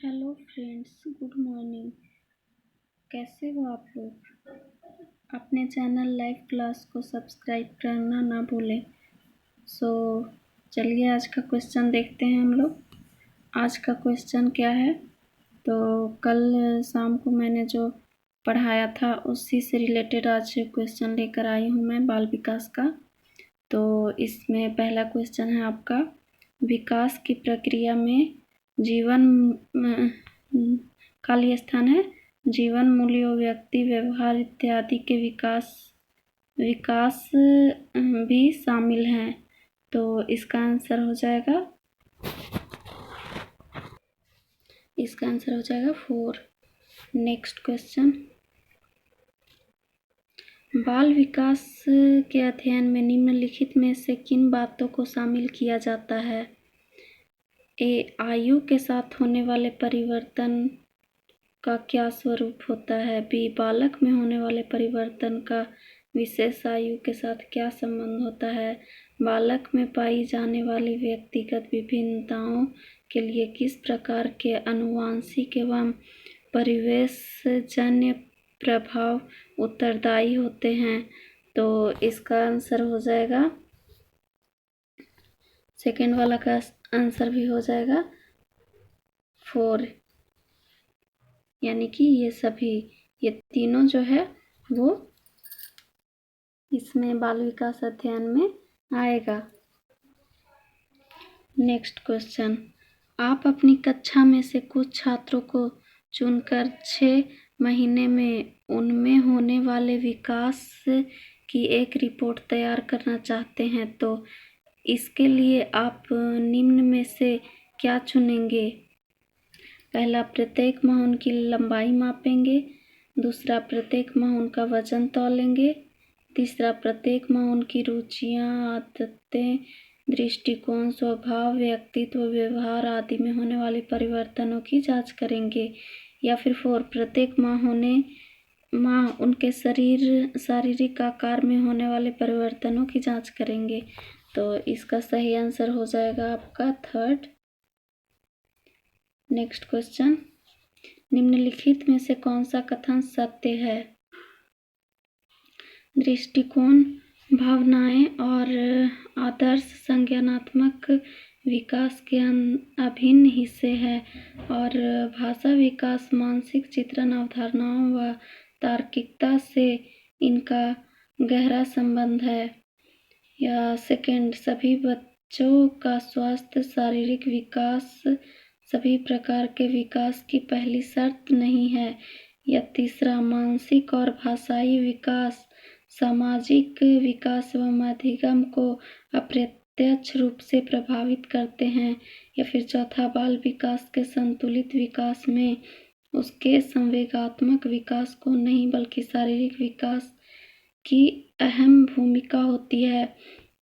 Hello friends, good morning. कैसे हो आप लोग? अपने चैनल लाइव क्लास को सब्सक्राइब करना ना भूलें। चलिए आज का क्वेश्चन देखते हैं हम लोग। आज का क्वेश्चन क्या है? तो कल शाम को मैंने जो पढ़ाया था उसी से रिलेटेड आज क्वेश्चन लेकर आई हूँ मैं, बाल विकास का। तो इसमें पहला क्वेश्चन है आपका, विकास की प्रक्रिया में जीवन खाली स्थान है, जीवन मूल्यों, व्यक्ति व्यवहार इत्यादि के विकास भी शामिल हैं। तो इसका आंसर हो जाएगा 4। नेक्स्ट क्वेश्चन, बाल विकास के अध्ययन में निम्नलिखित में से किन बातों को शामिल किया जाता है? ए, आयु के साथ होने वाले परिवर्तन का क्या स्वरूप होता है? बी, बालक में होने वाले परिवर्तन का विशेष आयु के साथ क्या संबंध होता है? बालक में पाई जाने वाली व्यक्तिगत विभिन्नताओं के लिए किस प्रकार के आनुवंशिक एवं परिवेशजन्य प्रभाव उत्तरदायी होते हैं? तो इसका आंसर हो जाएगा, सेकेंड वाला का आंसर भी हो जाएगा 4, यानी कि ये तीनों जो है वो इसमें बाल विकास अध्ययन में आएगा। नेक्स्ट क्वेश्चन, आप अपनी कक्षा में से कुछ छात्रों को चुनकर 6 महीने में उनमें होने वाले विकास की एक रिपोर्ट तैयार करना चाहते हैं, तो इसके लिए आप निम्न में से क्या चुनेंगे? पहला, प्रत्येक माह उनकी लंबाई मापेंगे। दूसरा, प्रत्येक माह उनका वजन तौलेंगे। तीसरा, प्रत्येक माह उनकी रुचियां, आदतें, दृष्टिकोण, स्वभाव, व्यक्तित्व, व्यवहार आदि में होने वाले परिवर्तनों की जांच करेंगे। या फिर 4, प्रत्येक माह उनके शारीरिक आकार में होने वाले परिवर्तनों की जांच करेंगे। तो इसका सही आंसर हो जाएगा आपका 3rd। नेक्स्ट क्वेश्चन, निम्नलिखित में से कौन सा कथन सत्य है? दृष्टिकोण, भावनाएं और आदर्श संज्ञानात्मक विकास के अभिन्न हिस्से हैं और भाषा विकास, मानसिक चित्रण, अवधारणाओं व तार्किकता से इनका गहरा संबंध है। या सेकेंड, सभी बच्चों का स्वास्थ्य, शारीरिक विकास सभी प्रकार के विकास की पहली शर्त नहीं है। या तीसरा, मानसिक और भाषाई विकास सामाजिक विकास एवं अधिगम को अप्रत्यक्ष रूप से प्रभावित करते हैं। या फिर चौथा, बाल विकास के संतुलित विकास में उसके संवेगात्मक विकास को नहीं बल्कि शारीरिक विकास की अहम भूमिका होती है।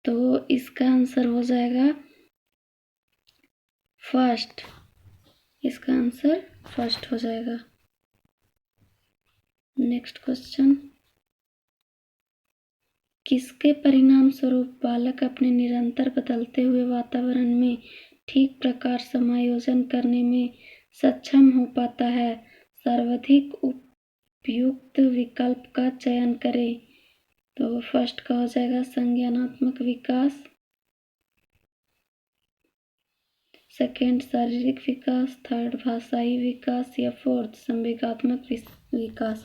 तो इसका आंसर हो जाएगा फर्स्ट। इसका आंसर फर्स्ट हो जाएगा। नेक्स्ट क्वेश्चन, किसके परिणाम स्वरूप बालक अपने निरंतर बदलते हुए वातावरण में ठीक प्रकार समायोजन करने में सक्षम हो पाता है? सर्वाधिक उपयुक्त विकल्प का चयन करें। तो फर्स्ट का हो जाएगा संज्ञानात्मक विकास, सेकेंड शारीरिक विकास, थर्ड भाषाई विकास, या फोर्थ संवेगात्मक विकास।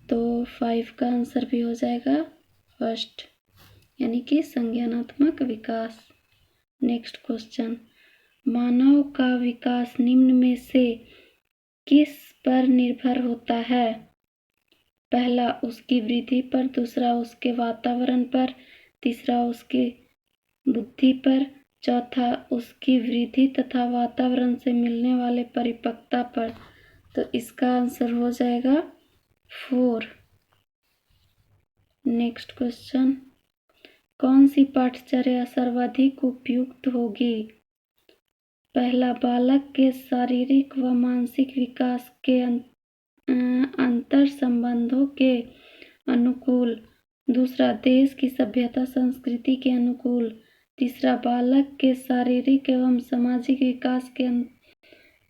तो 5 का आंसर भी हो जाएगा फर्स्ट, यानी कि संज्ञानात्मक विकास। नेक्स्ट क्वेश्चन, मानव का विकास निम्न में से किस पर निर्भर होता है? पहला, उसकी वृद्धि पर, दूसरा उसके वातावरण पर, तीसरा उसकी बुद्धि पर, चौथा उसकी वृद्धि तथा वातावरण से मिलने वाले परिपक्वता पर। तो इसका आंसर हो जाएगा 4। नेक्स्ट क्वेश्चन, कौन सी पाठचर्या सर्वाधिक उपयुक्त होगी? पहला, बालक के शारीरिक व मानसिक विकास के अंतर संबंधों के अनुकूल। दूसरा, देश की सभ्यता संस्कृति के अनुकूल। तीसरा, बालक के शारीरिक एवं सामाजिक विकास के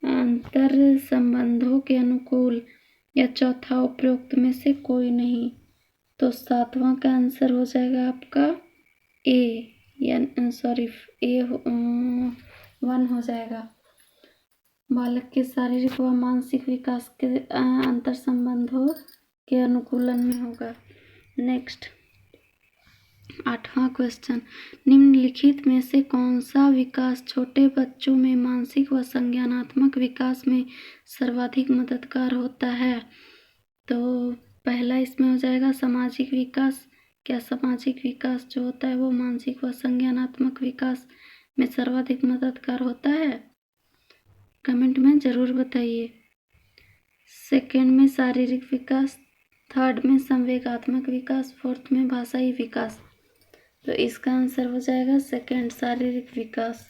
अंतर संबंधों के अनुकूल, या चौथा उपरोक्त में से कोई नहीं। तो 7वां का आंसर हो जाएगा आपका ए, या सॉरी ए 1 हो जाएगा। बालक के शारीरिक व मानसिक विकास के अंतर संबंधों के अनुकूलन में होगा। नेक्स्ट 8वां क्वेश्चन, निम्नलिखित में से कौन सा विकास छोटे बच्चों में मानसिक व संज्ञानात्मक विकास में सर्वाधिक मददगार होता है? तो पहला इसमें हो जाएगा सामाजिक विकास। क्या सामाजिक विकास जो होता है वो मानसिक व संज्ञानात्मक विकास में सर्वाधिक मददगार होता है? कमेंट में ज़रूर बताइए। सेकंड में शारीरिक विकास, थर्ड में संवेगात्मक विकास, फोर्थ में भाषाई विकास। तो इसका आंसर हो जाएगा सेकंड, शारीरिक विकास।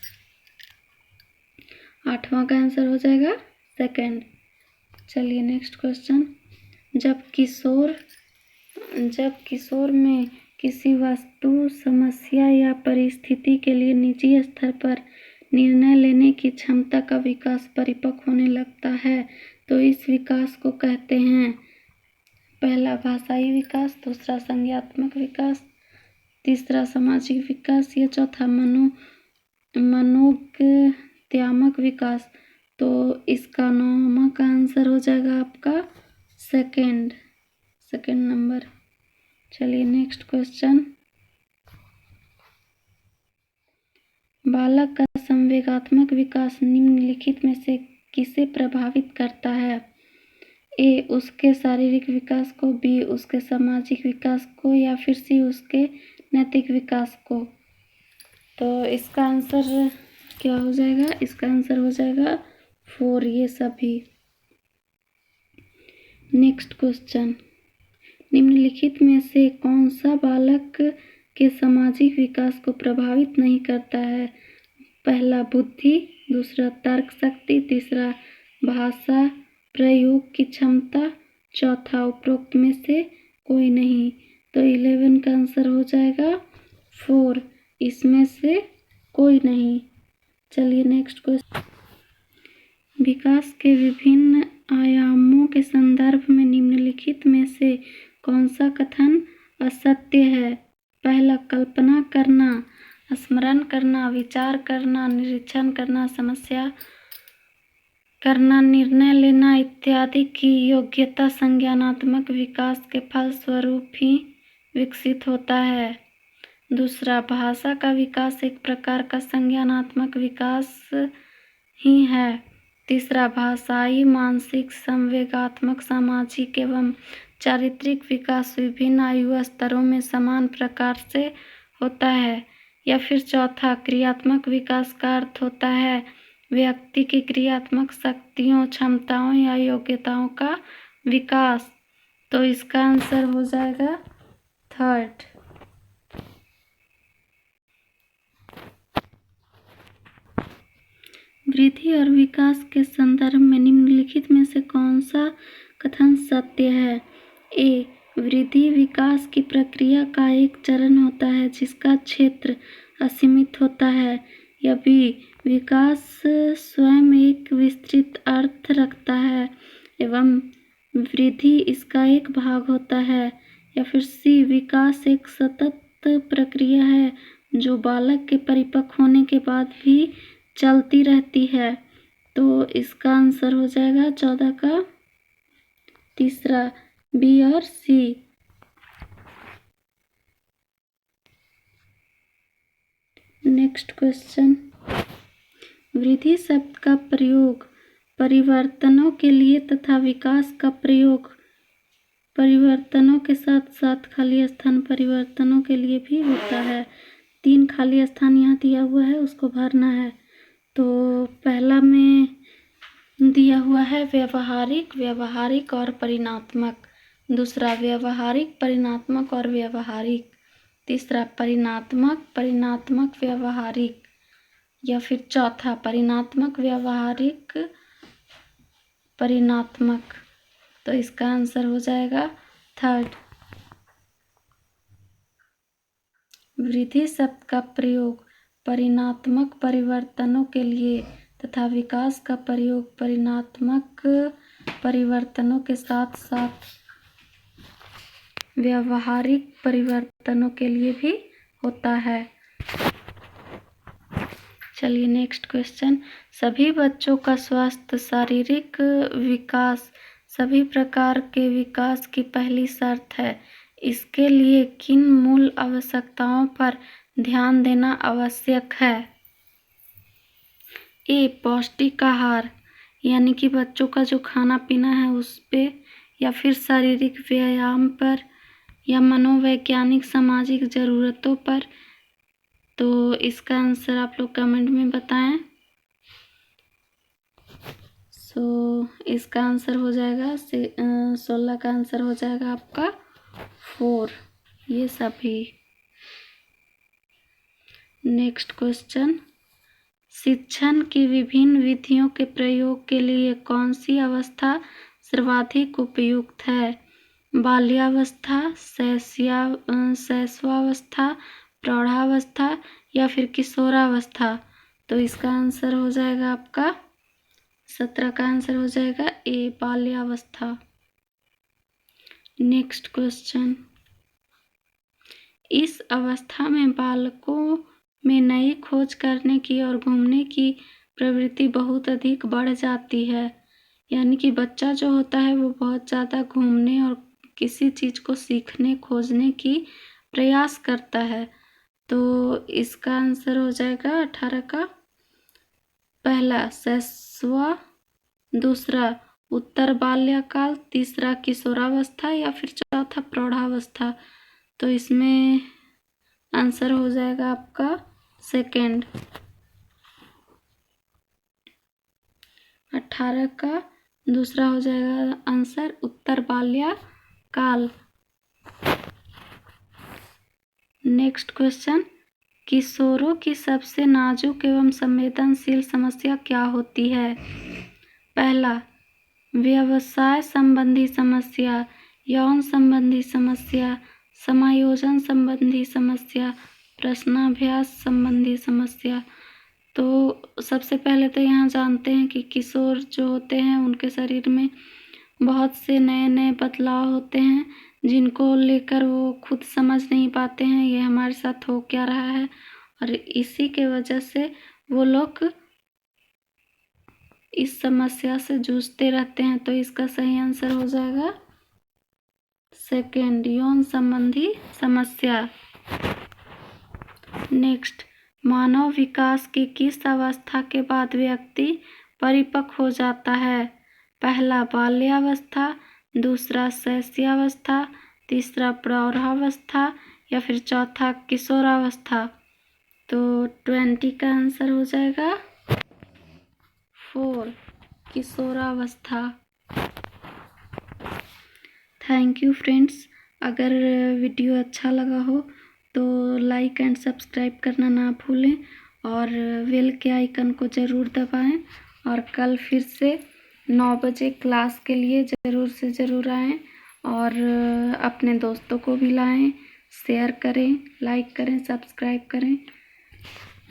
8वां का आंसर हो जाएगा सेकंड। चलिए नेक्स्ट क्वेश्चन, जब किशोर में किसी वस्तु, समस्या या परिस्थिति के लिए निजी स्तर पर निर्णय लेने की क्षमता का विकास परिपक्व होने लगता है तो इस विकास को कहते हैं? पहला भाषाई विकास, दूसरा संज्ञात्मक विकास, तीसरा सामाजिक विकास, या चौथा मनोज्ञात्मक विकास। तो इसका 9वां का आंसर हो जाएगा आपका सेकंड नंबर। चलिए नेक्स्ट क्वेश्चन, बालक का संवेगात्मक विकास निम्नलिखित में से किसे प्रभावित करता है? ए उसके शारीरिक विकास को, बी उसके सामाजिक विकास को, या फिर सी उसके नैतिक विकास को। तो इसका आंसर क्या हो जाएगा? इसका आंसर हो जाएगा 4, ये सभी। नेक्स्ट क्वेश्चन, निम्नलिखित में से कौन सा बालक के सामाजिक विकास को प्रभावित नहीं करता है? पहला बुद्धि, दूसरा तर्क शक्ति, तीसरा भाषा प्रयोग की क्षमता, चौथा उपरोक्त में से कोई नहीं। तो 11 का आंसर हो जाएगा 4, इसमें से कोई नहीं। चलिए नेक्स्ट क्वेश्चन, विकास के विभिन्न आयामों के संदर्भ में निम्नलिखित में से कौन सा कथन असत्य है? पहला कल्पना करना, स्मरण करना, विचार करना, निरीक्षण करना, समस्या करना, निर्णय लेना इत्यादि की योग्यता संज्ञानात्मक विकास के फलस्वरूप ही विकसित होता है। दूसरा, भाषा का विकास एक प्रकार का संज्ञानात्मक विकास ही है। तीसरा, भाषाई, मानसिक, संवेगात्मक, सामाजिक एवं चारित्रिक विकास विभिन्न आयु स्तरों में समान प्रकार से होता है। या फिर चौथा, क्रियात्मक विकास का अर्थ होता है व्यक्ति की क्रियात्मक शक्तियों, क्षमताओं या योग्यताओं का विकास। तो इसका आंसर हो जाएगा 3rd। वृद्धि और विकास के संदर्भ में निम्नलिखित में से कौन सा कथन सत्य है? ए वृद्धि विकास की प्रक्रिया का एक चरण होता है जिसका क्षेत्र असीमित होता है। या बी विकास स्वयं एक विस्तृत अर्थ रखता है एवं वृद्धि इसका एक भाग होता है। या फिर सी विकास एक सतत प्रक्रिया है जो बालक के परिपक्व होने के बाद भी चलती रहती है। तो इसका आंसर हो जाएगा 14 का तीसरा, बी और सी। नेक्स्ट क्वेश्चन, वृद्धि शब्द का प्रयोग परिवर्तनों के लिए तथा विकास का प्रयोग परिवर्तनों के साथ साथ खाली स्थान परिवर्तनों के लिए भी होता है। 3 खाली स्थान यहाँ दिया हुआ है, उसको भरना है। तो पहला में दिया हुआ है व्यवहारिक और परिणात्मक, दूसरा व्यवहारिक, परिणात्मक और व्यवहारिक, तीसरा परिणात्मक व्यवहारिक, या फिर चौथा परिणात्मक व्यवहारिक परिणात्मक। तो इसका आंसर हो जाएगा 3rd। वृद्धि शब्द का प्रयोग परिणात्मक परिवर्तनों के लिए तथा विकास का प्रयोग परिणात्मक परिवर्तनों के साथ साथ व्यावहारिक परिवर्तनों के लिए भी होता है। चलिए नेक्स्ट क्वेश्चन। सभी बच्चों का स्वस्थ शारीरिक विकास सभी प्रकार के विकास की पहली शर्त है। इसके लिए किन मूल आवश्यकताओं पर ध्यान देना आवश्यक है? ए, पौष्टिक आहार, यानी कि बच्चों का जो खाना पीना है उस पे, या फिर शारीरिक व्यायाम पर, या मनोवैज्ञानिक सामाजिक ज़रूरतों पर। तो इसका आंसर आप लोग कमेंट में बताएं। इसका आंसर हो जाएगा 16 का आंसर हो जाएगा आपका 4, ये सभी। Next question. शिक्षण की विभिन्न विधियों के प्रयोग के लिए कौन सी अवस्था सर्वाधिक उपयुक्त है? बाल्यावस्था, शैशवावस्था, प्रौढ़ावस्था या फिर किशोरावस्था। तो इसका आंसर हो जाएगा आपका 17 का आंसर हो जाएगा ए, बाल्यावस्था। Next question. इस अवस्था में बालकों में नई खोज करने की और घूमने की प्रवृत्ति बहुत अधिक बढ़ जाती है। यानी कि बच्चा जो होता है वो बहुत ज़्यादा घूमने और किसी चीज़ को सीखने खोजने की प्रयास करता है। तो इसका आंसर हो जाएगा 18 का पहला शैशव, दूसरा उत्तर बाल्यकाल, तीसरा किशोरावस्था या फिर चौथा प्रौढ़ावस्था। तो इसमें आंसर हो जाएगा आपका सेकेंड, 18 का दूसरा हो जाएगा आंसर उत्तर बाल्यकाल। Next question. किशोरों की सबसे नाजुक एवं संवेदनशील समस्या क्या होती है? पहला, व्यवसाय संबंधी समस्या, यौन संबंधी समस्या, समायोजन संबंधी समस्या, प्रश्नाभ्यास संबंधी समस्या। तो सबसे पहले तो यहाँ जानते हैं कि किशोर जो होते हैं उनके शरीर में बहुत से नए नए बदलाव होते हैं जिनको लेकर वो खुद समझ नहीं पाते हैं ये हमारे साथ हो क्या रहा है, और इसी के वजह से वो लोग इस समस्या से जूझते रहते हैं। तो इसका सही आंसर हो जाएगा सेकेंड, यौन संबंधी समस्या। नेक्स्ट, मानव विकास की किस अवस्था के बाद व्यक्ति परिपक्व हो जाता है? पहला बाल्यावस्था, दूसरा शैशवावस्था, तीसरा प्रौढ़ावस्था या फिर चौथा किशोरावस्था। तो 20 का आंसर हो जाएगा 4, किशोरावस्था। Thank you friends. अगर वीडियो अच्छा लगा हो तो लाइक एंड सब्सक्राइब करना ना भूलें और बेल के आइकन को ज़रूर दबाएं। और कल फिर से 9 बजे क्लास के लिए ज़रूर से ज़रूर आएं और अपने दोस्तों को भी लाएं, शेयर करें, लाइक करें, सब्सक्राइब करें।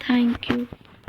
Thank you.